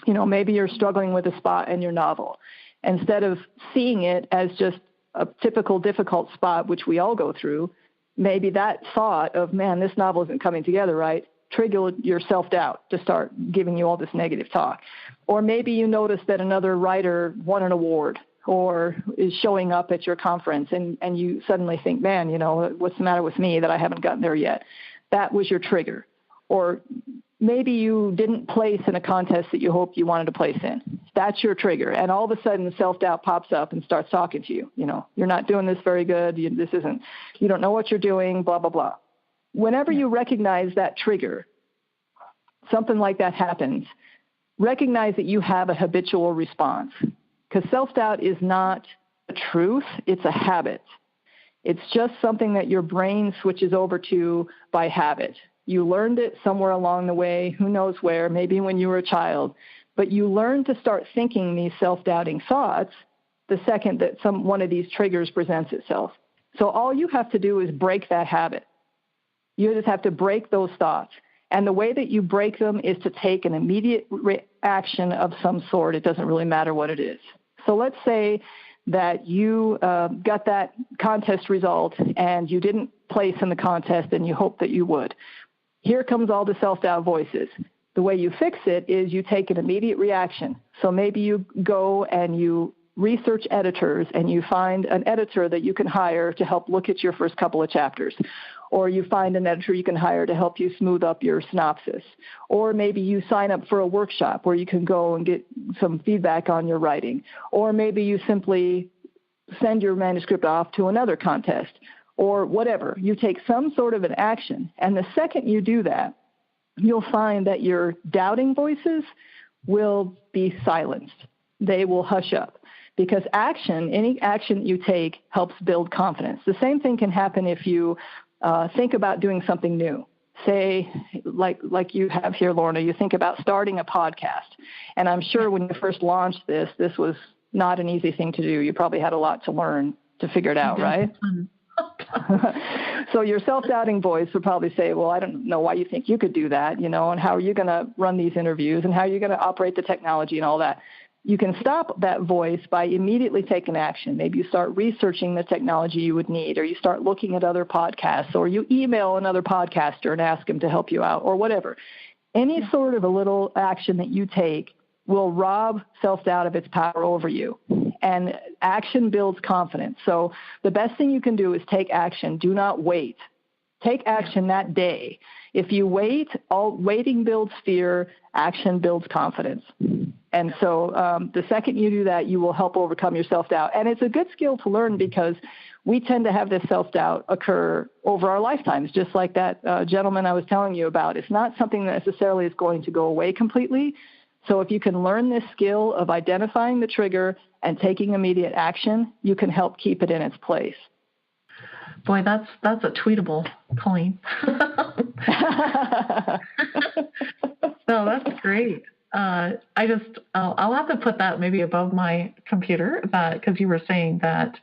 Maybe you're struggling with a spot in your novel. Instead of seeing it as just a typical difficult spot, which we all go through, maybe that thought of, man, this novel isn't coming together right, triggered your self-doubt to start giving you all this negative talk. Or maybe you notice that another writer won an award or is showing up at your conference, and you suddenly think, man, what's the matter with me that I haven't gotten there yet? That was your trigger. Or maybe you didn't place in a contest that you hoped you wanted to place in. That's your trigger. And all of a sudden, the self-doubt pops up and starts talking to you. You're not doing this very good. You don't know what you're doing, blah, blah, blah. Whenever you recognize that trigger, something like that happens, recognize that you have a habitual response. Because self-doubt is not a truth, it's a habit. It's just something that your brain switches over to by habit. You learned it somewhere along the way, who knows where, maybe when you were a child. but you learn to start thinking these self-doubting thoughts the second that one of these triggers presents itself. So all you have to do is break that habit. You just have to break those thoughts. And the way that you break them is to take an immediate action of some sort. It doesn't really matter what it is. So let's say that you got that contest result and you didn't place in the contest and you hoped that you would. Here comes all the self-doubt voices. The way you fix it is you take an immediate reaction. So maybe you go and you research editors and you find an editor that you can hire to help look at your first couple of chapters. Or you find an editor you can hire to help you smooth up your synopsis. Or maybe you sign up for a workshop where you can go and get some feedback on your writing. Or maybe you simply send your manuscript off to another contest. Or whatever. You take some sort of an action. And the second you do that, you'll find that your doubting voices will be silenced. They will hush up. Because any action you take helps build confidence. The same thing can happen if you think about doing something new. Say, like you have here, Lorna, you think about starting a podcast. And I'm sure when you first launched this was not an easy thing to do. You probably had a lot to learn to figure it out, right? So your self-doubting voice would probably say, well, I don't know why you think you could do that, and how are you going to run these interviews and how are you going to operate the technology and all that. You can stop that voice by immediately taking action. Maybe you start researching the technology you would need, or you start looking at other podcasts, or you email another podcaster and ask him to help you out, or whatever. Any sort of a little action that you take will rob self-doubt of its power over you. And action builds confidence. So the best thing you can do is take action. Do not wait. Take action that day. If you wait, waiting builds fear, action builds confidence. And so the second you do that, you will help overcome your self-doubt. And it's a good skill to learn because we tend to have this self-doubt occur over our lifetimes, just like that gentleman I was telling you about. It's not something that necessarily is going to go away completely. So if you can learn this skill of identifying the trigger and taking immediate action, you can help keep it in its place. Boy, that's a tweetable, Colleen. No, that's great. I'll have to put that maybe above my computer because you were saying that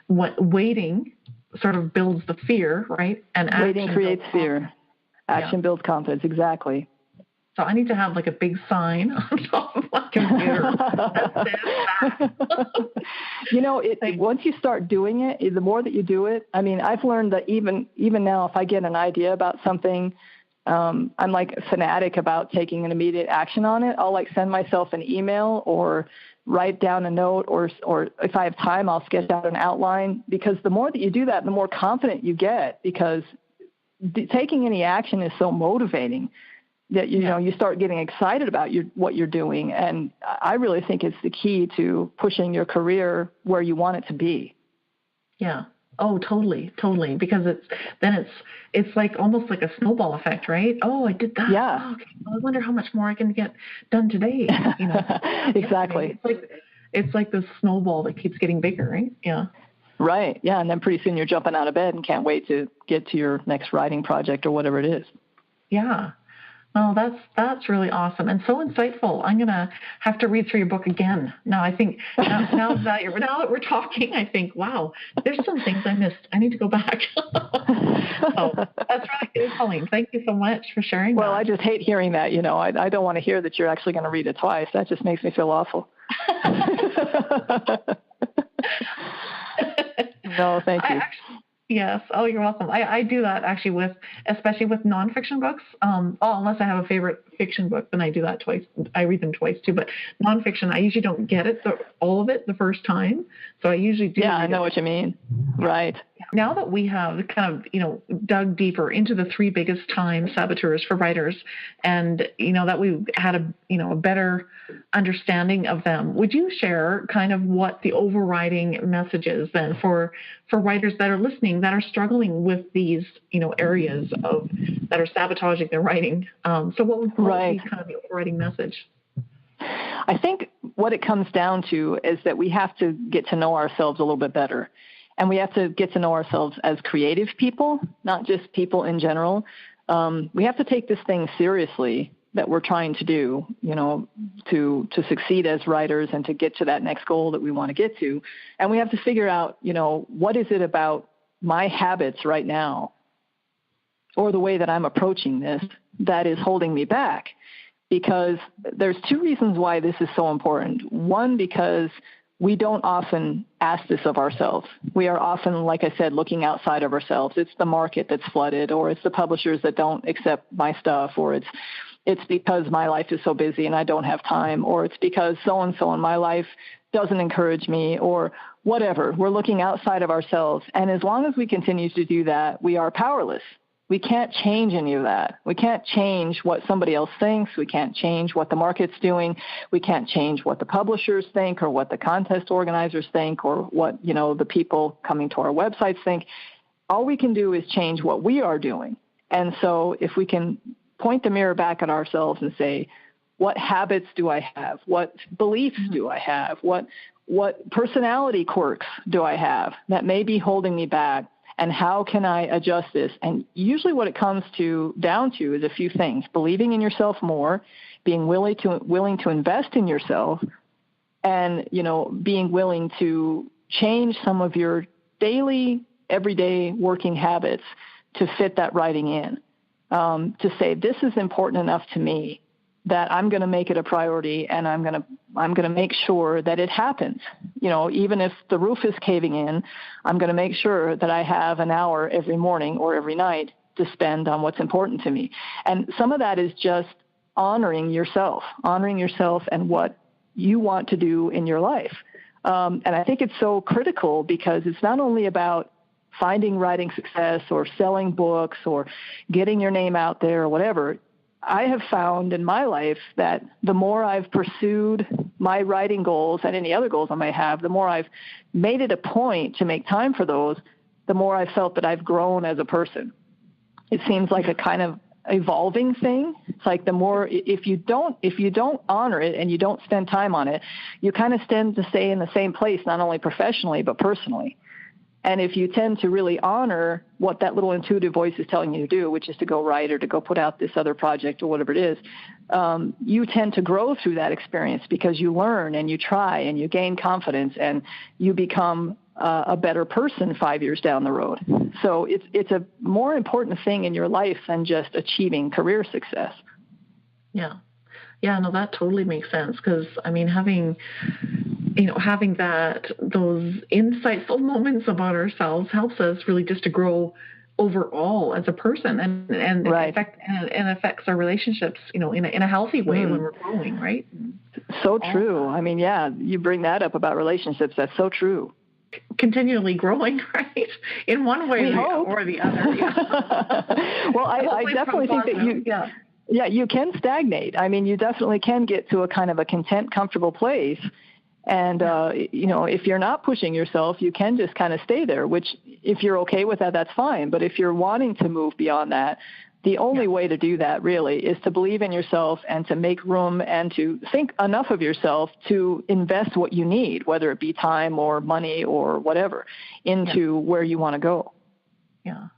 waiting sort of builds the fear, right? And waiting creates fear. Action builds confidence. Exactly. So I need to have like a big sign on top of my computer that says that. Once you start doing it, the more that you do it, I mean, I've learned that even now, if I get an idea about something, I'm like a fanatic about taking an immediate action on it. I'll like send myself an email or write down a note, or if I have time, I'll sketch out an outline. Because the more that you do that, the more confident you get. Because taking any action is so motivating that you start getting excited about what you're doing. And I really think it's the key to pushing your career where you want it to be. Yeah. Oh, totally. Because it's like almost like a snowball effect, right? Oh, I did that. Yeah. Oh, okay. Well, I wonder how much more I can get done today. Exactly. It's like this snowball that keeps getting bigger, right? Yeah. Right. Yeah. And then pretty soon you're jumping out of bed and can't wait to get to your next writing project or whatever it is. Yeah. Oh, that's really awesome and so insightful. I'm gonna have to read through your book again. Now I think now that we're talking, I think, wow, there's some things I missed. I need to go back. So that's really good, Colleen. Thank you so much for sharing. Well, that. I just hate hearing that. I don't want to hear that you're actually going to read it twice. That just makes me feel awful. No, thank you. Yes. Oh, you're welcome. I do that actually especially with nonfiction books. Unless I have a favorite fiction book, then I do that twice. I read them twice too. But nonfiction, I usually don't get it, all of it the first time. So I usually do. Yeah, I know what you mean. Right. Now that we have kind of, dug deeper into the three biggest time saboteurs for writers and, that we've had a better understanding of them, would you share kind of what the overriding message is then for writers that are listening that are struggling with these, areas that are sabotaging their writing? So what would be kind of the overriding message? I think what it comes down to is that we have to get to know ourselves a little bit better. And we have to get to know ourselves as creative people, not just people in general. We have to take this thing seriously that we're trying to do, to succeed as writers and to get to that next goal that we want to get to. And we have to figure out, what is it about my habits right now or the way that I'm approaching this that is holding me back? Because there's two reasons why this is so important. One, because we don't often ask this of ourselves. We are often, like I said, looking outside of ourselves. It's the market that's flooded, or it's the publishers that don't accept my stuff, or it's because my life is so busy and I don't have time, or it's because so-and-so in my life doesn't encourage me, or whatever. We're looking outside of ourselves. And as long as we continue to do that, we are powerless. We can't change any of that. We can't change what somebody else thinks. We can't change what the market's doing. We can't change what the publishers think or what the contest organizers think or what, the people coming to our websites think. All we can do is change what we are doing. And so if we can point the mirror back at ourselves and say, what habits do I have? What beliefs do I have? What personality quirks do I have that may be holding me back? And how can I adjust this? And usually what it comes down to is a few things: believing in yourself more, being willing to invest in yourself, and, being willing to change some of your daily, everyday working habits to fit that writing in. To say, this is important enough to me that I'm going to make it a priority, and I'm going to make sure that it happens. Even if the roof is caving in, I'm going to make sure that I have an hour every morning or every night to spend on what's important to me. And some of that is just honoring yourself and what you want to do in your life. And I think it's so critical because it's not only about finding writing success or selling books or getting your name out there or whatever. I have found in my life that the more I've pursued my writing goals and any other goals I may have, the more I've made it a point to make time for those, the more I've felt that I've grown as a person. It seems like a kind of evolving thing. It's like the more, if you don't honor it and you don't spend time on it, you kind of tend to stay in the same place, not only professionally, but personally. And if you tend to really honor what that little intuitive voice is telling you to do, which is to go write or to go put out this other project or whatever it is, you tend to grow through that experience because you learn and you try and you gain confidence and you become a better person 5 years down the road. So it's a more important thing in your life than just achieving career success. Yeah. Yeah, no, that totally makes sense because, having those insightful moments about ourselves helps us really just to grow overall as a person and right. affects our relationships, in a healthy way when we're growing, right? So true. You bring that up about relationships. That's so true. Continually growing, right? In one way or the other. Yeah. Well, I definitely think that you can stagnate. You definitely can get to a kind of a content, comfortable place. And, if you're not pushing yourself, you can just kind of stay there, which if you're okay with that, that's fine. But if you're wanting to move beyond that, the only way to do that really is to believe in yourself and to make room and to think enough of yourself to invest what you need, whether it be time or money or whatever, into where you want to go. Yeah.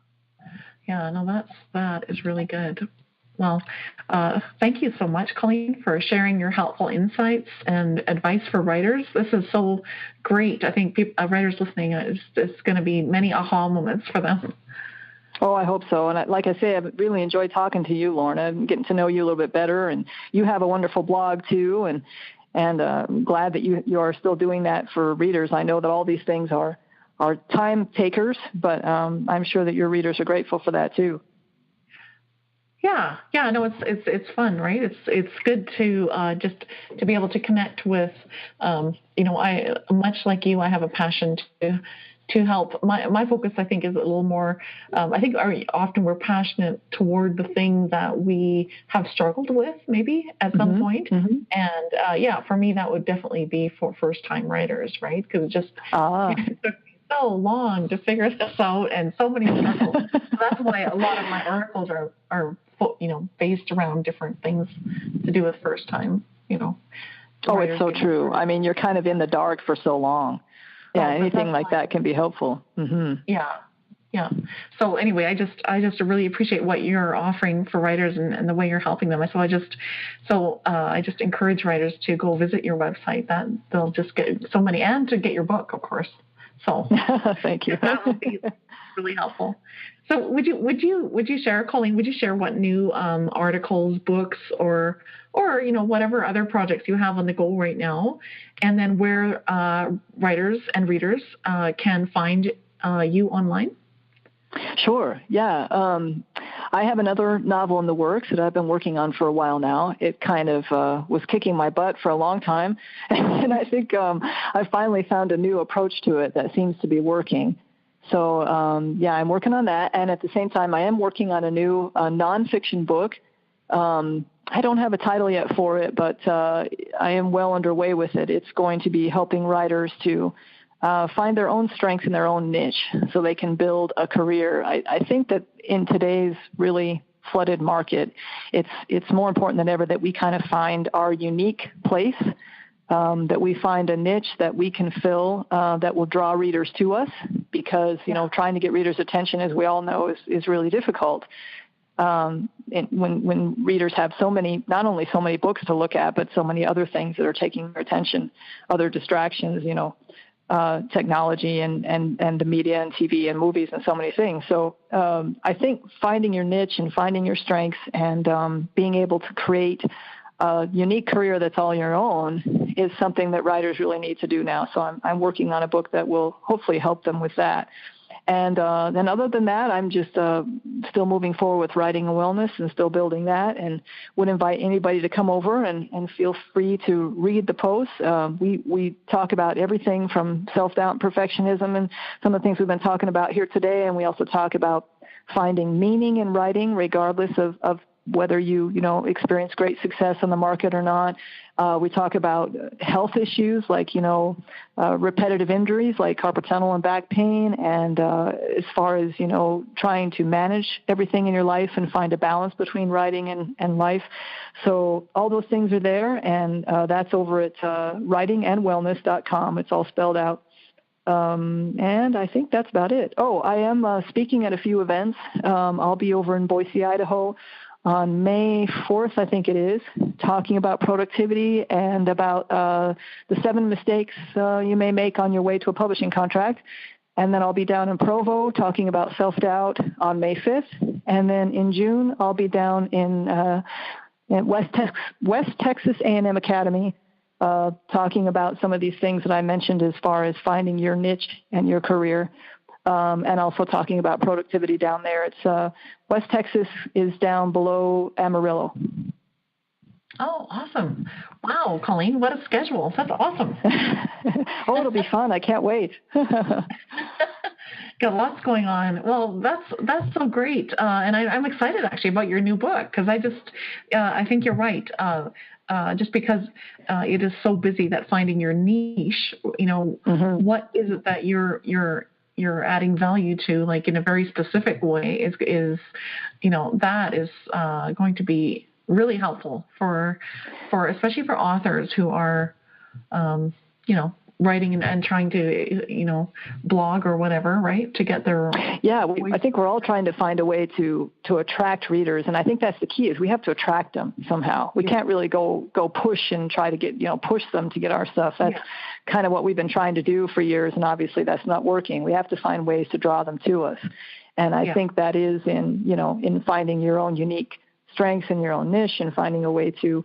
Yeah, no, that is really good. Well, thank you so much, Colleen, for sharing your helpful insights and advice for writers. This is so great. I think writers listening, it's going to be many aha moments for them. Oh, I hope so. And like I say, I've really enjoyed talking to you, Lorna, and getting to know you a little bit better. And you have a wonderful blog, too, and I'm glad that you are still doing that for readers. I know that all these things are time takers, but I'm sure that your readers are grateful for that, too. Yeah, no, it's fun, right? It's good to just to be able to connect with, I much like you, I have a passion to help. My focus, I think, is a little more. I think often we're passionate toward the thing that we have struggled with, maybe at some point. Mm-hmm. And for me, that would definitely be for first-time writers, right? Because it just it took me so long to figure this out, and so many struggles. So that's why a lot of my articles are based around different things to do with first time, Oh, it's so true. You're kind of in the dark for so long. Yeah, anything like that can be helpful. Mm-hmm. Yeah. Yeah. So anyway, I just really appreciate what you're offering for writers and the way you're helping them. So I just encourage writers to go visit your website. That they'll just get so many, and to get your book, of course. So thank you. That will be really helpful. So would you share, Colleen? Would you share what new articles, books, or whatever other projects you have on the go right now, and then where writers and readers can find you online? Sure. Yeah. I have another novel in the works that I've been working on for a while now. It kind of was kicking my butt for a long time. And I think I finally found a new approach to it that seems to be working. So, I'm working on that. And at the same time, I am working on a new nonfiction book. I don't have a title yet for it, but I am well underway with it. It's going to be helping writers to find their own strengths in their own niche so they can build a career. I think that in today's really flooded market, it's more important than ever that we kind of find our unique place, that we find a niche that we can fill that will draw readers to us, because, trying to get readers' attention, as we all know, is really difficult. When readers have not only so many books to look at, but so many other things that are taking their attention, other distractions, technology and the media and TV and movies and so many things. So I think finding your niche and finding your strengths and being able to create a unique career that's all your own is something that writers really need to do now. So I'm working on a book that will hopefully help them with that. And then other than that, I'm just still moving forward with writing and wellness and still building that, and would invite anybody to come over and feel free to read the posts. We talk about everything from self-doubt and perfectionism and some of the things we've been talking about here today, and we also talk about finding meaning in writing regardless of whether you experience great success in the market or not. We talk about health issues like, repetitive injuries like carpal tunnel and back pain. And as far as, trying to manage everything in your life and find a balance between writing and life. So all those things are there. And that's over at writingandwellness.com. It's all spelled out. And I think that's about it. Oh, I am speaking at a few events. I'll be over in Boise, Idaho, on May 4th, I think it is, talking about productivity and about the 7 mistakes you may make on your way to a publishing contract. And then I'll be down in Provo talking about self-doubt on May 5th. And then in June, I'll be down in West Texas A&M Academy talking about some of these things that I mentioned as far as finding your niche and your career. And also talking about productivity down there. It's West Texas is down below Amarillo. Oh, awesome. Wow, Colleen, what a schedule. That's awesome. Oh, it'll be fun. I can't wait. Got lots going on. Well, that's so great. And I'm excited actually about your new book, because I think you're right. Just because it is so busy that finding your niche, Mm-hmm. What is it that you're adding value to, like in a very specific way, is that is going to be really helpful for especially for authors who are writing and trying to blog or whatever, right, to get their I think we're all trying to find a way to attract readers, and I think that's the key, is we have to attract them somehow. We can't really go push and try to get push them to get our stuff. That's kind of what we've been trying to do for years, and obviously that's not working. We have to find ways to draw them to us, and I think that is in finding your own unique strengths and your own niche and finding a way to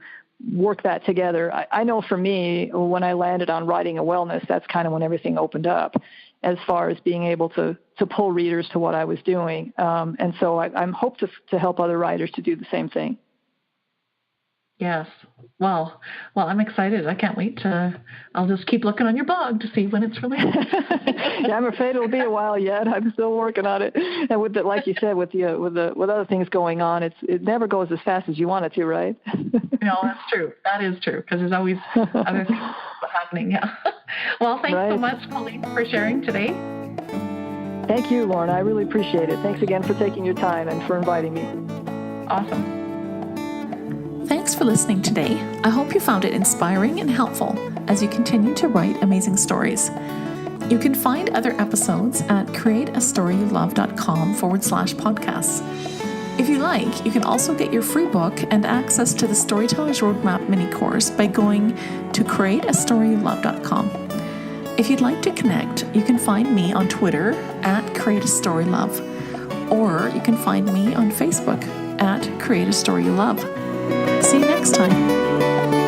work that together. I know for me, when I landed on writing and wellness, that's kind of when everything opened up as far as being able to pull readers to what I was doing. And so I'm hope to help other writers to do the same thing. Yes. Well, I'm excited. I can't wait I'll just keep looking on your blog to see when it's released. Yeah, I'm afraid it'll be a while yet. I'm still working on it. And with like you said, with other things going on, it never goes as fast as you want it to, right? No, that's true. That is true, because there's always other things happening. Yeah. Well, thanks so much, Colleen, for sharing today. Thank you, Lorna. I really appreciate it. Thanks again for taking your time and for inviting me. Awesome. Thanks for listening today. I hope you found it inspiring and helpful as you continue to write amazing stories. You can find other episodes at createastoryyoulove.com/podcasts. If you like, you can also get your free book and access to the Storytellers Roadmap mini course by going to createastoryyoulove.com. If you'd like to connect, you can find me on Twitter at createastorylove, or you can find me on Facebook at Create a Story You Love. See you next time.